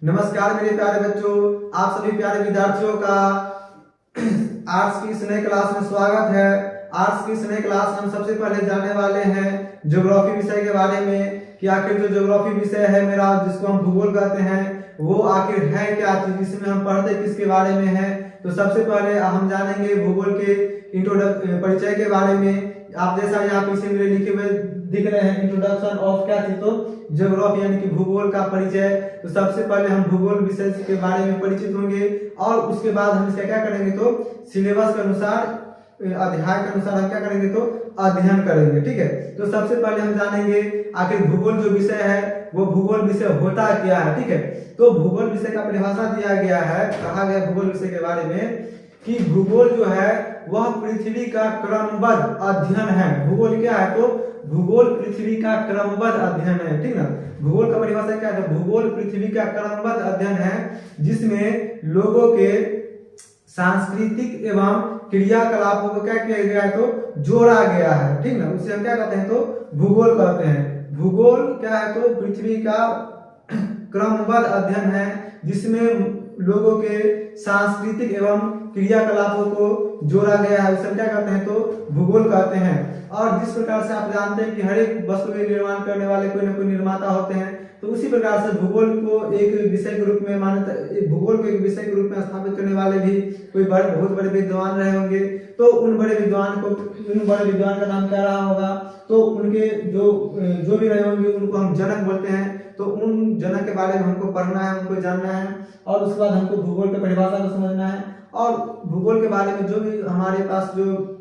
नमस्कार मेरे प्यारे बच्चों, आप सभी प्यारे विद्यार्थियों का आर्ट्स की इस नई क्लास में स्वागत है। आर्ट्स की इस नई क्लास में हम सबसे पहले जानने वाले हैं ज्योग्राफी विषय के बारे में कि आखिर जो ज्योग्राफी विषय है मेरा, जिसको हम भूगोल कहते हैं, वो आखिर है क्या चीज, इसमें हम पढ़ते किसके बारे में है। तो सबसे पहले हम जानेंगे भूगोल के परिचय के बारे में। आप जैसा यहाँ पीछे मेरे लिखे हुए दिख रहे हैं, इंट्रोडक्शन ऑफ क्या चीज, तो ज्योग्राफी यानी कि भूगोल का परिचय। तो सबसे पहले हम भूगोल विषय के बारे में परिचित होंगे और उसके बाद हम इसका क्या करेंगे, तो सिलेबस के अनुसार, अध्याय के अनुसार हम क्या करेंगे, तो अध्ययन करेंगे। ठीक है, तो सबसे पहले हम जानेंगे आखिर भूगोल जो विषय है वो भूगोल विषय होता क्या है। ठीक है, तो भूगोल विषय का परिभाषा दिया गया है, कहा गया भूगोल विषय के बारे में कि भूगोल जो है वह पृथ्वी का क्रमबद्ध अध्ययन है। भूगोल क्या है, तो भूगोल पृथ्वी का क्रमबद्ध अध्ययन है। ठीक ना, भूगोल का परिभाषा क्या है, भूगोल पृथ्वी का क्रमबद्ध अध्ययन है जिसमें लोगों के सांस्कृतिक एवं क्रियाकलापों को क्या किया गया है, तो जोड़ा गया है। ठीक ना, उसे हम क्या कहते हैं, तो भूगोल कहते हैं। भूगोल क्या है, तो पृथ्वी का क्रमबद्ध अध्ययन है जिसमें लोगों के सांस्कृतिक एवं क्रियाकलापों को जोड़ा गया है, उसे क्या कहते हैं, तो भूगोल कहते हैं। और जिस प्रकार से आप जानते हैं कि हर एक वस्तु के निर्माण करने वाले कोई ना कोई निर्माता होते हैं, तो उसी प्रकार से भूगोल को एक विषय के रूप में भूगोल को एक विषय के रूप में स्थापित करने वाले भी कोई बहुत बड़े विद्वान रहे होंगे। तो उन बड़े विद्वान का नाम क्या रहा होगा, तो उनके जो भी रहे होंगे उनको हम जनक बोलते हैं। तो उन जनक के बारे में हमको पढ़ना है, उनको जानना है और उसके बाद हमको भूगोल की परिभाषा को समझना है और भूगोल के बारे में जो भी हमारे पास जो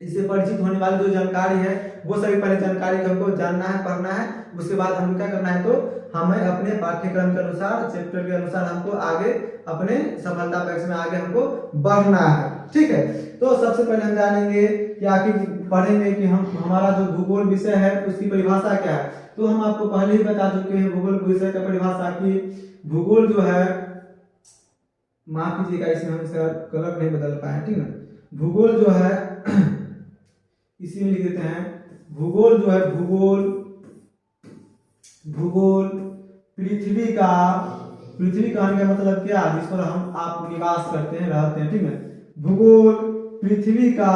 इससे परिचित होने वाली जो जानकारी है वो सभी पहले जानकारी को हमको जानना है, पढ़ना है। उसके बाद हमें क्या करना है, तो हमें अपने पाठ्यक्रम के अनुसार, चैप्टर के अनुसार हमको आगे अपने सफलता पक्ष में आगे हमको बढ़ना है। ठीक है, तो सबसे पहले हम जानेंगे कि आखिर पढ़ेंगे कि हमारा जो भूगोल विषय है उसकी परिभाषा क्या है। तो हम आपको पहले ही बता चुके हैं भूगोल विषय का परिभाषा की भूगोल जो है, माफ कीजिएगा इसमें हम इसका कलर नहीं बदल पाए। ठीक है, भूगोल जो है इसी में लिख देते हैं। भूगोल जो है, भूगोल पृथ्वी कहने का मतलब क्या, जिस पर आप निवास करते हैं, रहते हैं। ठीक है, भूगोल पृथ्वी का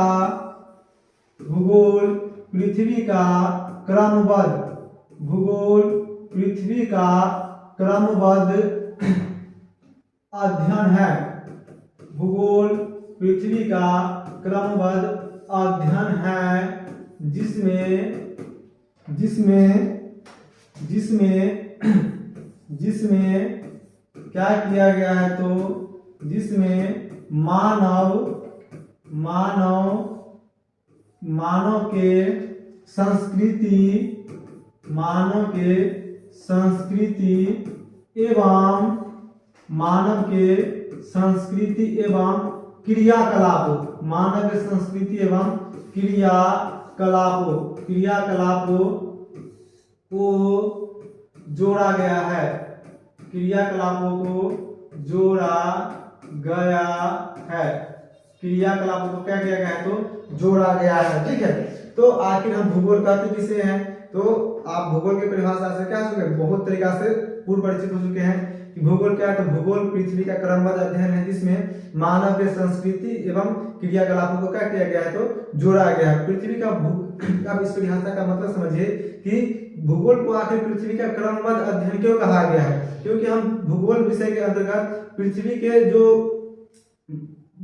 क्रमबद्ध, भूगोल पृथ्वी का क्रमबद्ध अध्ययन है। भूगोल पृथ्वी का क्रमबद्ध अध्ययन है जिसमें क्या किया गया है, तो जिसमें मानव के संस्कृति एवं क्रियाकलापों को जोड़ा गया है। क्रियाकलापों को क्या किया गया है, तो जोड़ा गया है। ठीक है, तो आखिर हम भूगोल कहते किसे हैं, तो आप भूगोल की परिभाषा से क्या चुके, बहुत तरीका से पूर्व परिचित हो चुके हैं कि भूगोल क्या है। तो भूगोल पृथ्वी का क्रमबद्ध अध्ययन है जिसमें मानव के संस्कृति एवं क्रियाकलापों को क्या किया गया है, तो जोड़ा गया है। पृथ्वी का अब इस परिभाषा का मतलब समझिए कि भूगोल को आखिर पृथ्वी का क्रमबद्ध अध्ययन क्यों कहा गया है, क्योंकि हम भूगोल विषय के अंतर्गत पृथ्वी के जो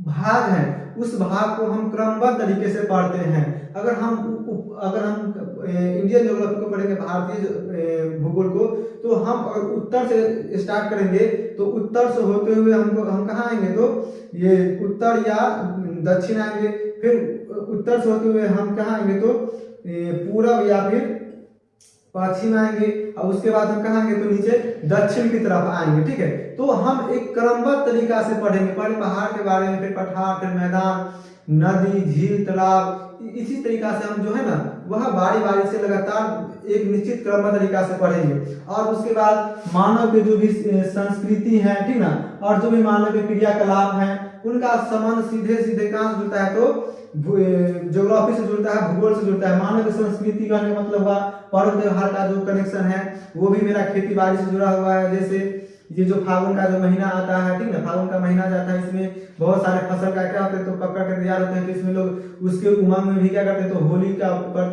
भाग हैं उस भाग को हम क्रमबद्ध तरीके से पढ़ते हैं। अगर हम इंडियन ज्योग्राफी को पढ़ेंगे, भारतीय भूगोल को, तो हम अगर उत्तर से स्टार्ट करेंगे तो उत्तर से होते हुए हम कहाँ आएंगे, तो ये उत्तर या दक्षिण आएंगे, फिर उत्तर से होते हुए हम कहाँ आएंगे, तो पूरब या फिर पश्चिम आएंगे और उसके बाद हम कहाँ आएंगे, तो नीचे दक्षिण की तरफ आएंगे। ठीक है, तो हम एक क्रमबद्ध तरीका से पढ़ेंगे, पहले पहाड़ के बारे में, फिर पठार, फिर मैदान, नदी, झील, तालाब, इसी तरीका से हम जो है ना वह बारी से लगातार एक निश्चित क्रमबद्ध तरीका से पढ़ेंगे। और उसके बाद मानव के जो भी संस्कृति है, ठीक ना, और जो भी मानव के क्रियाकलाप हैं उनका संबंध सीधे कहाँ से जुड़ता है, तो ज्योग्राफी से जुड़ता है, भूगोल से जुड़ता है। मानव संस्कृति का मतलब हुआ पर्व त्योहार का जो कनेक्शन है वो भी मेरा खेती बाड़ी से जुड़ा हुआ है। जैसे ये जो फागुन का जो महीना आता है, ठीक है, फागुन का महीना जाता है, इसमें बहुत सारे फसल का क्या होते हैं तो पकड़ के तैयार होते हैं, तो इसमें लोग उसके उमंग में भी क्या करते हैं तो होली का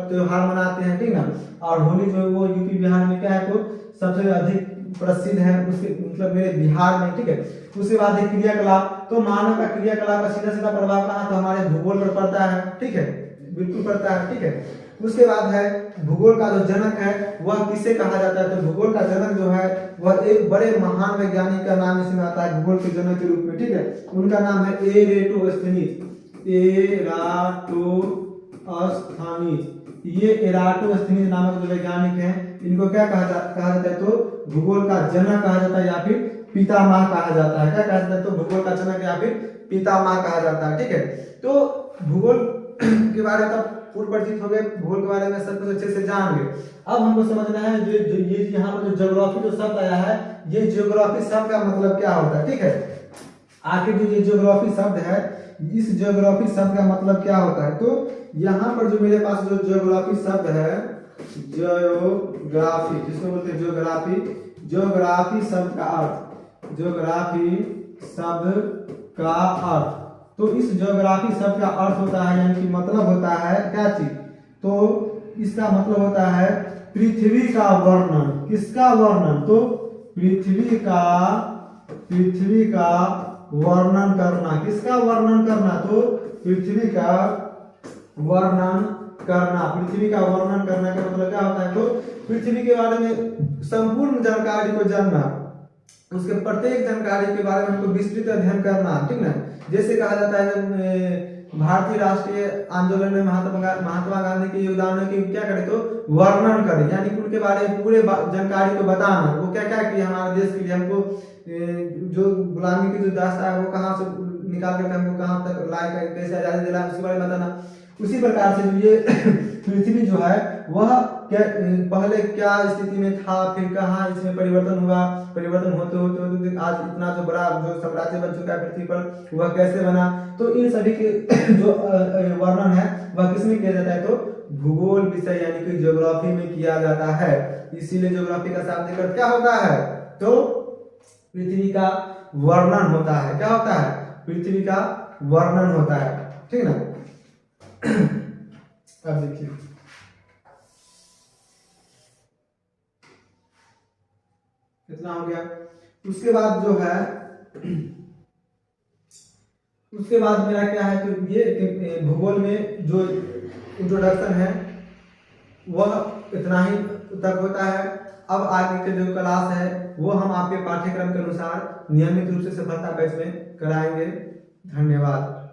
त्योहार मनाते हैं, ठीक है। और होली जो है वो यूपी बिहार में क्या है तो सबसे अधिक प्रसिद्ध है, उसके मतलब मेरे बिहार में, ठीक है। उसके बाद है क्रियाकलाप। तो मानव का क्रियाकलाप का सीधा सीधा प्रभाव कहाँ तो हमारे भूगोल पर पड़ता है, ठीक है, बिल्कुल पड़ता है, ठीक है। उसके बाद है भूगोल का जो जनक है वह किसे कहा जाता है, तो भूगोल का जनक जो है वह एक बड़े महान वैज्ञानिक का नाम इसमें आता है भूगोल के जनक के रूप में, ठीक है। उनका नाम है एराटोस्थेनीज। ये एराटोस्थेनीज नामक जो वैज्ञानिक हैं, इनको क्या कहा जाता है तो भूगोल का जनक कहा जाता है या फिर पितामह कहा जाता है। क्या कहा जाता है तो भूगोल का जनक या फिर पितामह कहा जाता है, ठीक है। तो भूगोल के बारे में पूर्व परिचित हो गए, भूगोल के बारे में सब कुछ अच्छे से जान गए। अब हमको समझना है जो ये यहाँ पर जो ज्योग्राफी जो शब्द आया है, ये ज्योग्राफी शब्द का मतलब क्या होता है, ठीक है। आखिर जो ये ज्योग्राफी शब्द है, इस ज्योग्राफी शब्द का मतलब क्या होता है, तो यहाँ पर जो मेरे पास जो ज्योग्राफी शब्द है, ज्योग्राफी जिसको बोलते हैं ज्योग्राफी, ज्योग्राफी शब्द का अर्थ, ज्योग्राफी शब्द का अर्थ, तो इस ज्योग्राफी शब्द का अर्थ होता है यानी कि मतलब होता है क्या चीज, तो इसका मतलब होता है पृथ्वी का वर्णन। किसका वर्णन, तो पृथ्वी का वर्णन करना। किसका वर्णन करना, तो पृथ्वी का वर्णन करना। पृथ्वी का वर्णन करने का मतलब क्या होता है, तो पृथ्वी के बारे में संपूर्ण जानकारी को जानना, उसके प्रत्येक जानकारी के बारे में हमको विस्तृत अध्ययन करना, ठीक ना। जैसे कहा जाता है भारतीय राष्ट्रीय आंदोलन में महात्मा गांधी के योगदान की क्या करे तो वर्णन करे, यानी कि उनके बारे में पूरे जानकारी को बताना, वो क्या क्या किया हमारे देश के लिए, हमको जो गुलामी की जो दास्तां है वो कहाँ से निकाल कर हमको कहाँ तक लाए, कैसे आजादी दिलाया, उसके बारे में बताना। उसी प्रकार से ये पृथ्वी जो है वह पहले क्या स्थिति में था, फिर कहाँ इसमें परिवर्तन हुआ, परिवर्तन होते होते होते आज इतना जो बड़ा जो साम्राज्य बन चुका है पृथ्वी पर, वह कैसे बना। तो इन सभी के जो वर्णन है वह किसमें किया जाता है, तो भूगोल विषय यानी कि ज्योग्राफी में किया जाता है। इसीलिए ज्योग्राफी का शाब्दिक अर्थ क्या होता है, तो पृथ्वी का वर्णन होता है। क्या होता है, पृथ्वी का वर्णन होता है, ठीक ना। अब देखिए कितना हो गया। उसके बाद जो है उसके बाद मेरा क्या है, तो ये भूगोल में जो इंट्रोडक्शन है वह इतना ही तक होता है। अब आगे के जो क्लास है वो हम आपके पाठ्यक्रम के अनुसार नियमित रूप से सफलता बैच में कराएंगे। धन्यवाद।